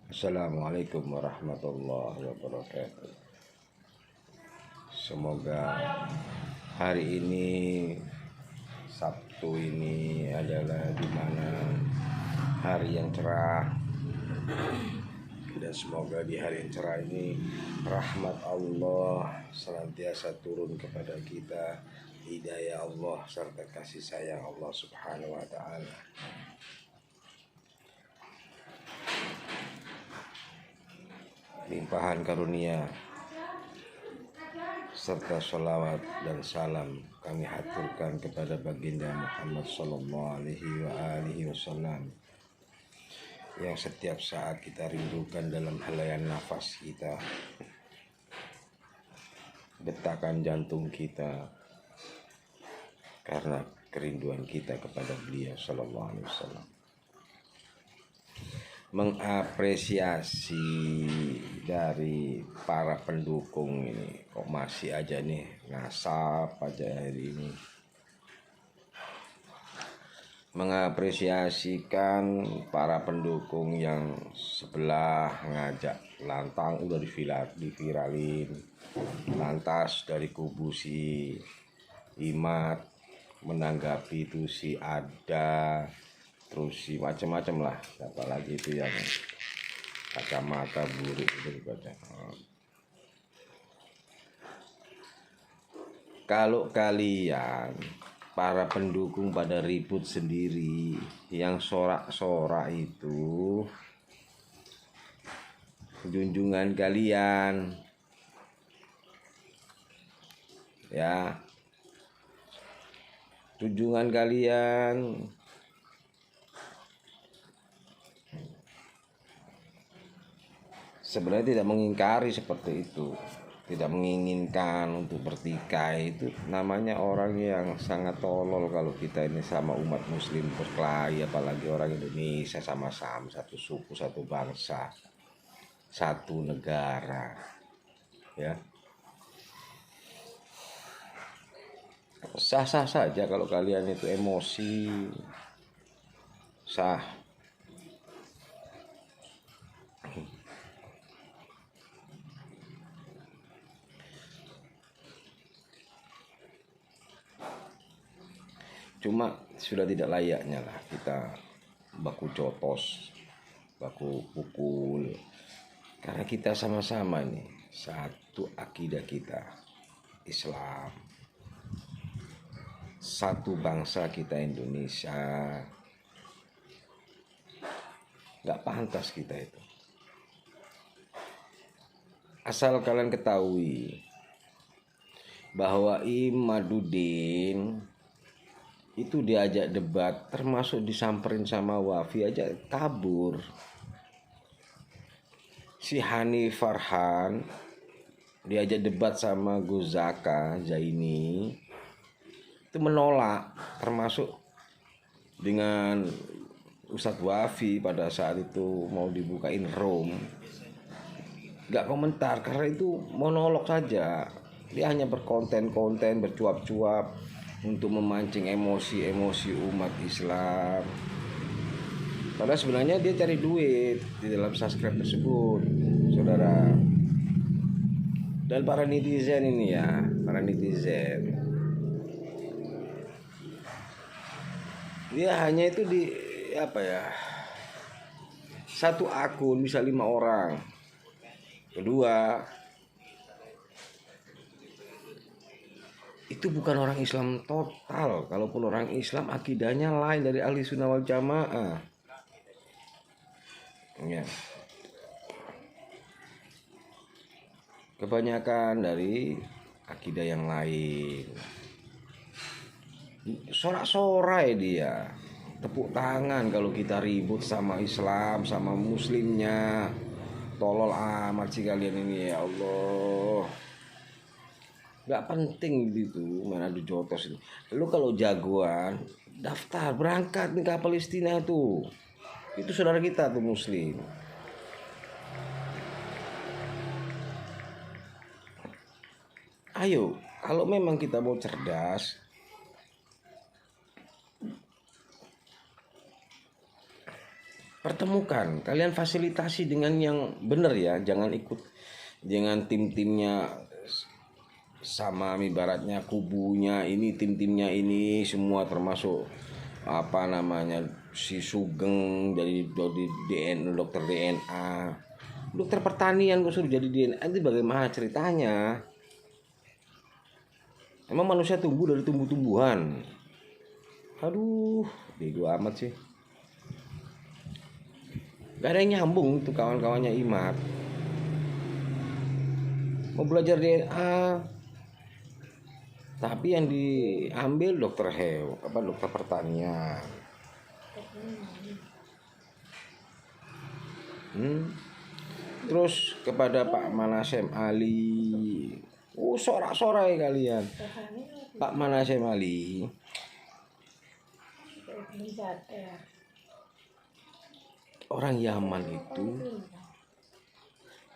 Assalamualaikum warahmatullahi wabarakatuh. Semoga hari ini, Sabtu ini adalah dimana hari yang cerah, dan semoga di hari yang cerah ini rahmat Allah senantiasa turun kepada kita, hidayah Allah serta kasih sayang Allah Subhanahu wa ta'ala. Limpahan karunia serta sholawat dan salam kami haturkan kepada baginda Muhammad sallallahu alaihi wasallam yang setiap saat kita rindukan dalam helaian nafas kita, detakan jantung kita, karena kerinduan kita kepada beliau sallallahu alaihi wasallam. Mengapresiasi dari para pendukung ini, kok masih aja nih ngasap aja hari ini. Mengapresiasikan para pendukung yang sebelah ngajak lantang udah diviralin, lantas dari kubu si Imat menanggapi itu si Ada, terus si macam-macam lah, apalagi itu yang kacamata buruk itu baca. Kalau kalian para pendukung pada ribut sendiri, yang sorak-sorak itu junjungan kalian, ya, junjungan kalian. Sebenarnya tidak mengingkari seperti itu, tidak menginginkan untuk bertikai. Itu namanya orang yang sangat tolol kalau kita ini sama umat muslim berkelahi, apalagi orang Indonesia, sama-sama satu suku, satu bangsa, satu negara, ya. Sah-sah saja kalau kalian itu emosi, sah. Cuma sudah tidak layaknya lah kita baku jotos, baku pukul, karena kita sama-sama nih satu akidah kita Islam, satu bangsa kita Indonesia. Gak pantas kita itu. Asal kalian ketahui bahwa Imaduddin itu diajak debat, termasuk disamperin sama Wafi aja kabur. Si Hani Farhan diajak debat sama Guzaka Zaini, itu menolak, termasuk dengan Ustadz Wafi pada saat itu mau dibukain room. Gak komentar karena itu monolog saja. Dia hanya berkonten-konten, bercuap-cuap untuk memancing emosi umat Islam. Padahal sebenarnya dia cari duit di dalam subscribe tersebut, saudara. Dan para netizen ini ya, para netizen, dia hanya itu di apa ya, satu akun bisa 5 orang. Kedua, itu bukan orang Islam total. Kalaupun orang Islam, akidahnya lain dari ahli sunnah wal jamaah, ya. Kebanyakan dari akidah yang lain. Sorak-sorai dia, tepuk tangan kalau kita ribut sama Islam, sama muslimnya. Tolol amat sih kalian ini, ya Allah. Gak penting gitu main adu jotos itu. Lu kalau jagoan daftar berangkat nih ke Palestina tuh. Itu saudara kita tuh muslim. Ayo, kalau memang kita mau cerdas, pertemukan, kalian fasilitasi dengan yang benar ya, jangan ikut, jangan tim-timnya sama, ibaratnya kubunya ini, tim-timnya ini semua, termasuk apa namanya si Sugeng dari DNA, dokter DNA, dokter pertanian gue suruh jadi DNA, itu bagaimana ceritanya? Emang manusia tumbuh dari tumbuh-tumbuhan? Aduh, bego amat sih. Gak ada yang nyambung tuh kawan-kawannya Imat. Mau belajar DNA, tapi yang diambil dokter dokter pertanian. Terus kepada Pak Manasem Ali, sorak-sorai kalian. Pak Manasem Ali, orang Yaman itu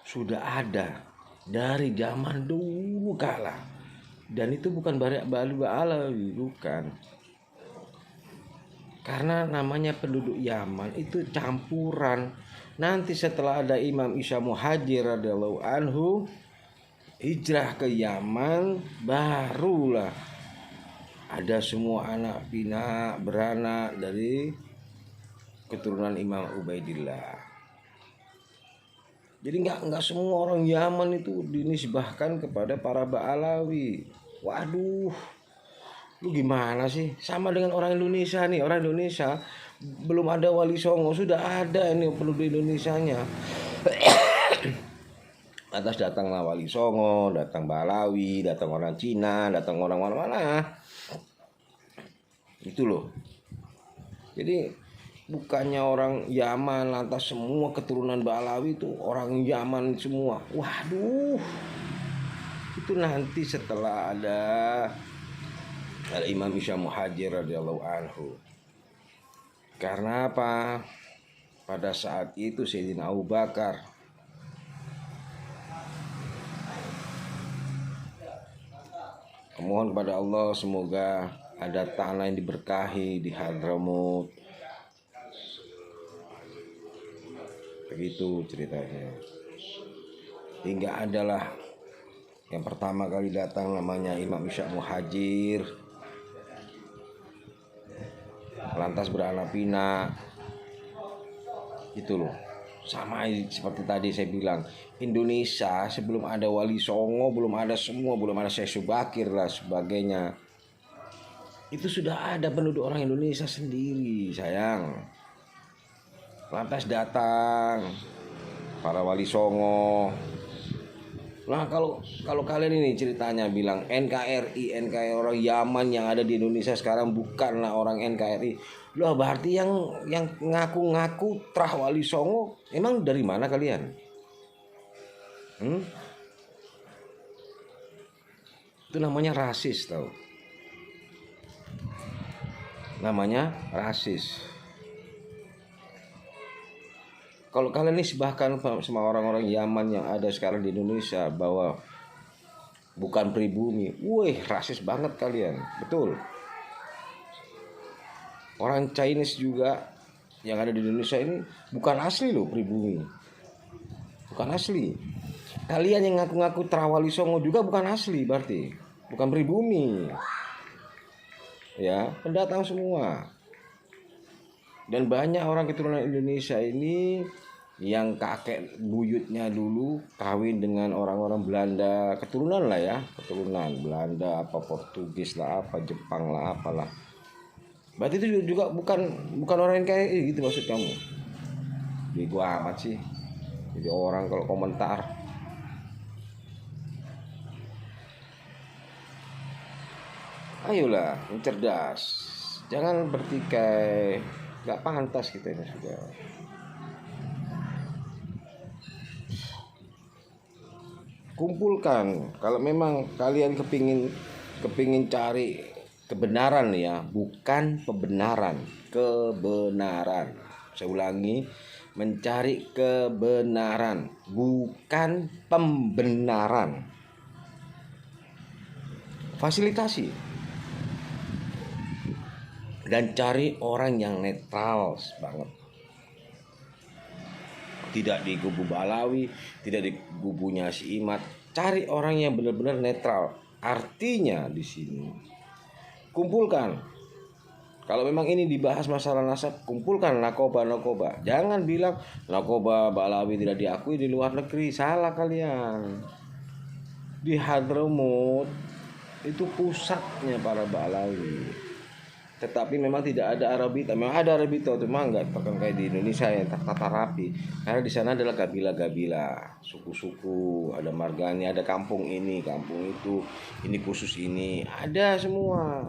sudah ada dari zaman dulu kala, dan itu bukan Bali Alawi, bukan. Karena namanya penduduk Yaman itu campuran. Nanti setelah ada Imam Isa Muhajir radhiyallahu anhu hijrah ke Yaman, barulah ada semua anak pinak beranak dari keturunan Imam Ubaidillah. Jadi nggak semua orang Yaman itu dinisbahkan kepada para Ba'alawi. Waduh, lu gimana sih? Sama dengan orang Indonesia nih. Orang Indonesia belum ada Wali Songo, sudah ada ini penduduk Indonesianya. Atas datanglah Wali Songo, datang Ba'alawi, datang orang Cina, datang orang mana-mana. Itu loh. Jadi bukannya orang Yaman lantas semua keturunan Ba'alawi itu orang Yaman semua. Waduh, itu nanti setelah ada Imam Isa Muhajir radhiyallahu anhu. Karena apa? Pada saat itu Sayyidina Abu Bakar mohon kepada Allah semoga ada tanah yang diberkahi di Hadramut. Begitu ceritanya. Hingga adalah yang pertama kali datang namanya Imam Isa Muhajir, lantas beranak pinak. Itu loh. Sama seperti tadi saya bilang, Indonesia sebelum ada Wali Songo, belum ada semua, belum ada Syekh Subakir lah sebagainya, itu sudah ada penduduk orang Indonesia sendiri, sayang. Lantas datang para Wali Songo. Nah kalau kalian ini ceritanya bilang NKRI orang Yaman yang ada di Indonesia sekarang bukanlah orang NKRI, loh berarti yang ngaku-ngaku Trah Wali Songo emang dari mana kalian? Itu namanya rasis, tau? Namanya rasis. Kalau kalian nisbahkan sama orang-orang Yaman yang ada sekarang di Indonesia bahwa bukan pribumi, wih rasis banget kalian, betul. Orang Chinese juga yang ada di Indonesia ini bukan asli loh pribumi, bukan asli. Kalian yang ngaku-ngaku Trawali Songo juga bukan asli, berarti bukan pribumi, ya pendatang semua. Dan banyak orang keturunan Indonesia ini yang kakek buyutnya dulu kawin dengan orang-orang Belanda, keturunan lah ya, keturunan Belanda apa Portugis lah apa Jepang lah apalah. Berarti itu juga bukan orang yang kayak gitu maksud kamu? Bego amat sih. Jadi orang kalau komentar. Ayolah, cerdas. Jangan bertikai. Gak pantas kita ini sudah. Kumpulkan. Kalau memang kalian kepingin cari kebenaran ya, bukan pembenaran, kebenaran. Saya ulangi, mencari kebenaran, bukan pembenaran. Fasilitasi dan cari orang yang netral banget. tidak di kubu Balawi, tidak di kubunya si Imad. Cari orang yang benar-benar netral. Artinya di sini kumpulkan. Kalau memang ini dibahas masalah nasab, kumpulkan nakoba. Jangan bilang nakoba Balawi tidak diakui di luar negeri. Salah kalian. Di Hadramut itu pusatnya para Balawi. Tetapi memang tidak ada Arabita. Memang ada Arabita, cuma enggak kayak di Indonesia yang tertata rapi. Karena di sana adalah gabila-gabila, suku-suku, ada marganya, ada kampung ini, kampung itu, ini khusus ini, ada semua.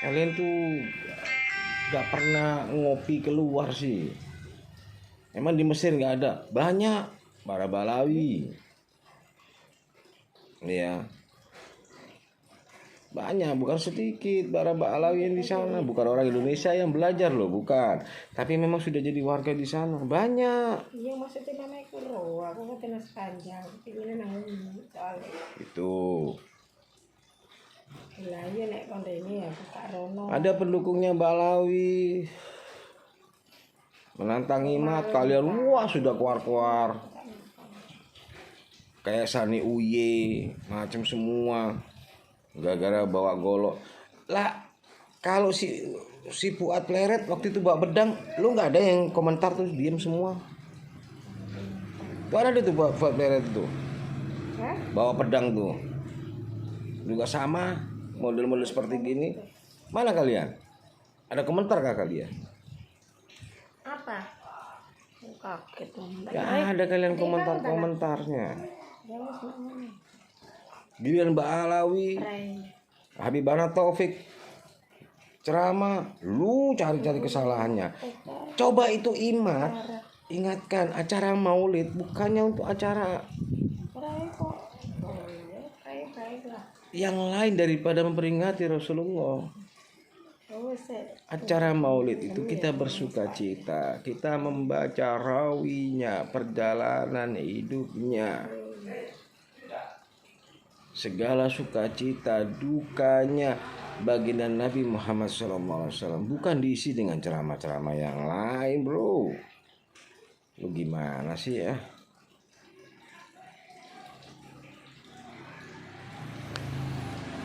Kalian tuh nggak pernah ngopi keluar sih. Emang di Mesir nggak ada? Banyak para Balawi. Ya. Banyak, bukan sedikit para Balawi yang di sana, bukan orang Indonesia yang belajar loh, bukan. Tapi memang sudah jadi warga di sana, banyak. Iya maksudnya namanya kuro, aku nggak tenang sepanjang, pengen nang soalnya. Itu. Lah iya nek konde ini ya buka rono. Ada pendukungnya Balawi. Menantang Imad, kalian wah sudah keluar-keluar. Kayak Sani Uye, macam semua. Gara-gara bawa golok lah. Kalau si Fuad Pleret waktu itu bawa pedang, lu nggak ada yang komentar tuh, diem semua. Tuh ada tuh Fuad Pleret tuh bawa pedang tuh juga sama model-model seperti gini. Mana kalian? Ada komentar kah kalian? Apa? Kaget tuh. Ya ada kalian komentarnya. Giliran Mbak Alawi, Habibana Taufik ceramah, lu cari-cari kesalahannya. Coba itu Imad, ingatkan acara maulid bukannya untuk acara yang lain daripada memperingati Rasulullah. Acara maulid itu kita bersuka cita, kita membaca rawinya, perjalanan hidupnya, segala sukacita dukanya baginda Nabi Muhammad SAW, bukan diisi dengan ceramah-ceramah yang lain, bro. Lu gimana sih ya?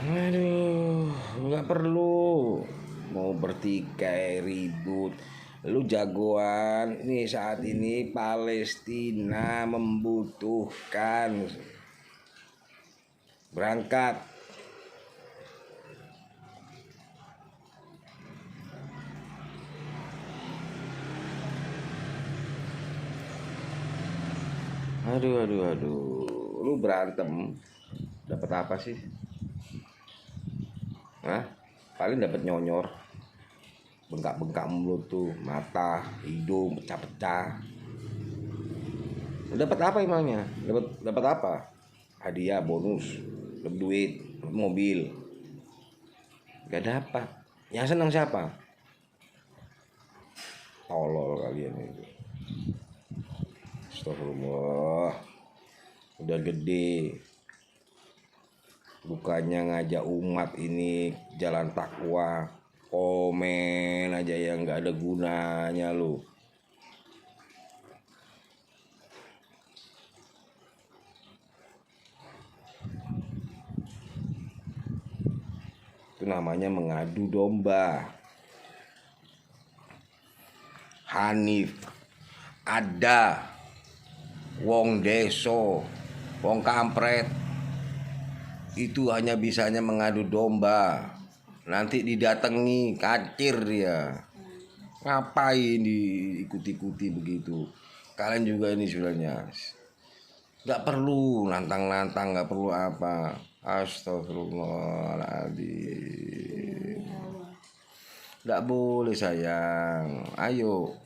Aduh, nggak perlu mau bertikai ribut. Lu jagoan. Ini saat ini Palestina membutuhkan berangkat. Aduh. Lu berantem dapat apa sih? Hah? Paling dapat nyonyor. Bengkak-bengkak mulut tuh, mata, hidung pecah-pecah. Dapat apa emangnya? Dapat apa? Hadiah, bonus, dapat duit, dapat mobil. Gak dapat. Yang senang siapa? Tolol kalian itu. Astagfirullah. Udah gede, bukannya ngajak umat ini jalan takwa, komen aja yang nggak ada gunanya lu. Itu namanya mengadu domba. Hanif ada wong deso, wong kampret itu hanya bisanya mengadu domba. Nanti didatangi kacir dia. Ngapain diikuti-ikuti begitu? Kalian juga ini sebenarnya nggak perlu nantang-nantang, nggak perlu apa. Astagfirullahaladzim. Nggak boleh sayang. Ayo,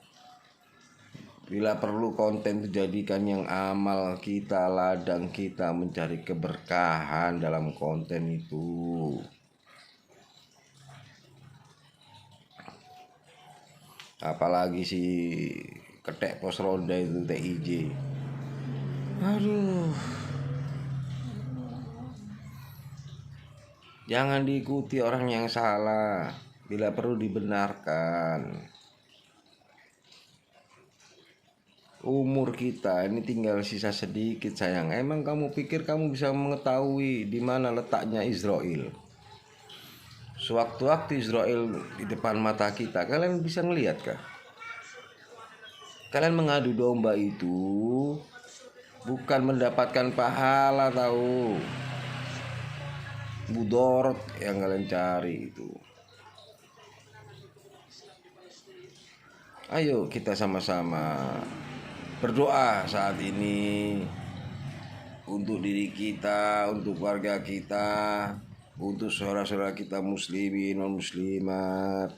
bila perlu konten itu jadikan yang amal kita, ladang kita mencari keberkahan dalam konten itu. Apalagi si ketek pos ronda itu TIJ. Aduh. Jangan diikuti orang yang salah, bila perlu dibenarkan. Umur kita ini tinggal sisa sedikit sayang. Emang kamu pikir kamu bisa mengetahui di mana letaknya Israel? Sewaktu-waktu Israel di depan mata kita, kalian bisa ngelihat kah? Kalian mengadu domba itu bukan mendapatkan pahala, tahu? Mudorot yang kalian cari itu. Ayo kita sama-sama berdoa saat ini untuk diri kita, untuk keluarga kita, untuk saudara-saudara kita muslimin non muslimat.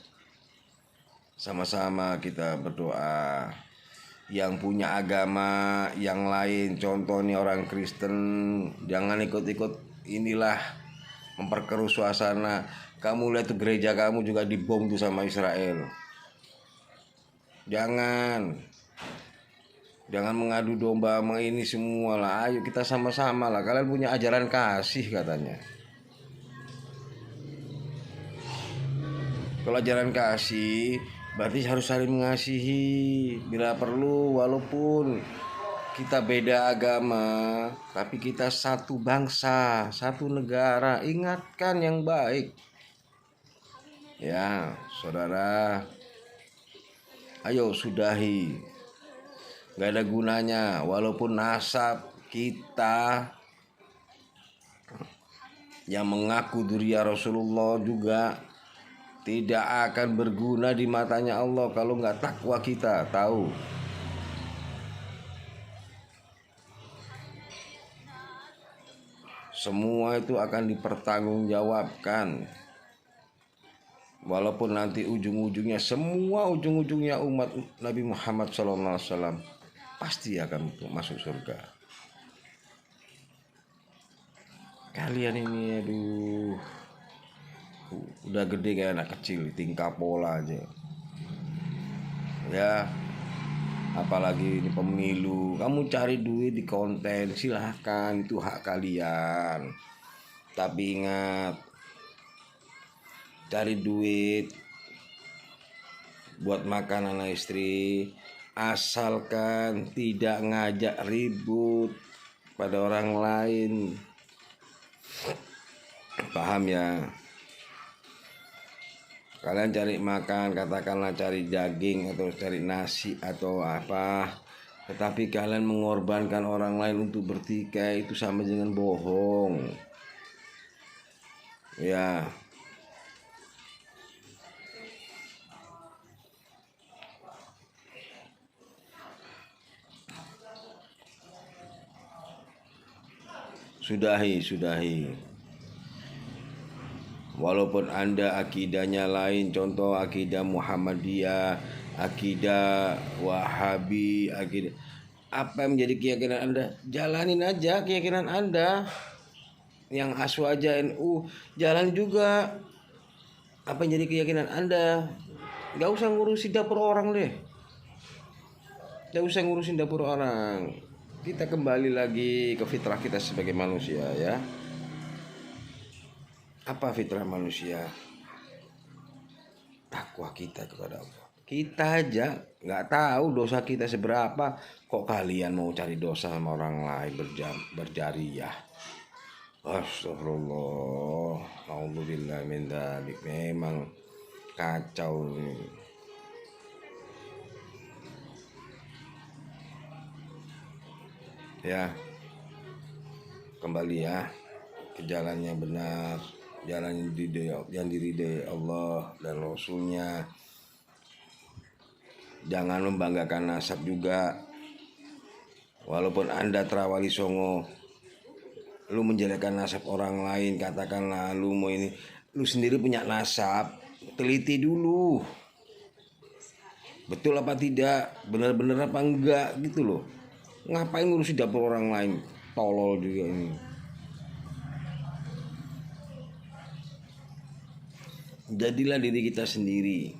Sama-sama kita berdoa. Yang punya agama yang lain, contohnya orang Kristen, jangan ikut-ikut inilah memperkeruh suasana. Kamu lihat tuh gereja kamu juga dibom tuh sama Israel. Jangan mengadu domba sama ini semua lah. Ayo kita sama-sama lah. Kalian punya ajaran kasih katanya. Kalau ajaran kasih berarti harus saling mengasihi. Bila perlu, walaupun kita beda agama, tapi kita satu bangsa, satu negara. Ingatkan yang baik. Ya, saudara. Ayo sudahi. Gak ada gunanya. Walaupun nasab kita yang mengaku dzurriyyah Rasulullah juga tidak akan berguna di matanya Allah kalau nggak takwa kita, tahu? Semua itu akan dipertanggungjawabkan. Walaupun nanti ujung-ujungnya umat Nabi Muhammad SAW pasti akan masuk surga. Kalian ini aduh, udah gede kayak anak kecil, tingkah pola aja. Ya, apalagi ini pemilu. Kamu cari duit di konten, silahkan, itu hak kalian. Tapi ingat, cari duit buat makan anak istri, asalkan tidak ngajak ribut pada orang lain. Paham ya? Kalian cari makan, katakanlah cari daging atau cari nasi atau apa, tetapi kalian mengorbankan orang lain untuk bertikai, itu sama dengan bohong. Ya. Sudahi. Walaupun Anda akidahnya lain, contoh akidah Muhammadiyah, akidah Wahabi, akidah apa yang menjadi keyakinan Anda, jalanin aja keyakinan Anda. Yang Aswaja NU, jalan juga apa yang jadi keyakinan Anda. Gak usah ngurusin dapur orang deh. Gak usah ngurusin dapur orang. Kita kembali lagi ke fitrah kita sebagai manusia ya. Apa fitrah manusia? Takwa kita kepada Allah. Kita aja nggak tahu dosa kita seberapa, kok kalian mau cari dosa sama orang lain berjariah. Astagfirullah, auzubillah min dzalik. Memang kacau ini. Ya, kembali ya ke jalan yang benar, jalan yang diridai Allah dan Rasulnya. Jangan membanggakan nasab juga. Walaupun Anda terawali songo, lu menjelekkan nasab orang lain, katakanlah lu mau ini, lu sendiri punya nasab, teliti dulu. Betul apa tidak, benar-benar apa enggak gitu loh. Ngapain ngurusi dapur orang lain, tolol juga ini. Jadilah diri kita sendiri.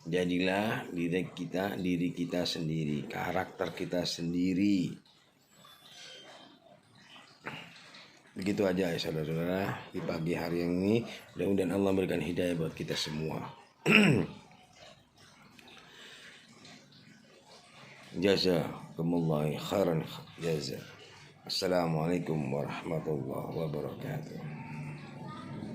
Jadilah diri kita sendiri, karakter kita sendiri. Begitu aja ya saudara-saudara di pagi hari ini. Mudah-mudahan Allah memberikan hidayah buat kita semua. Jazakumullah khairan jaza. Assalamualaikum warahmatullahi wabarakatuh.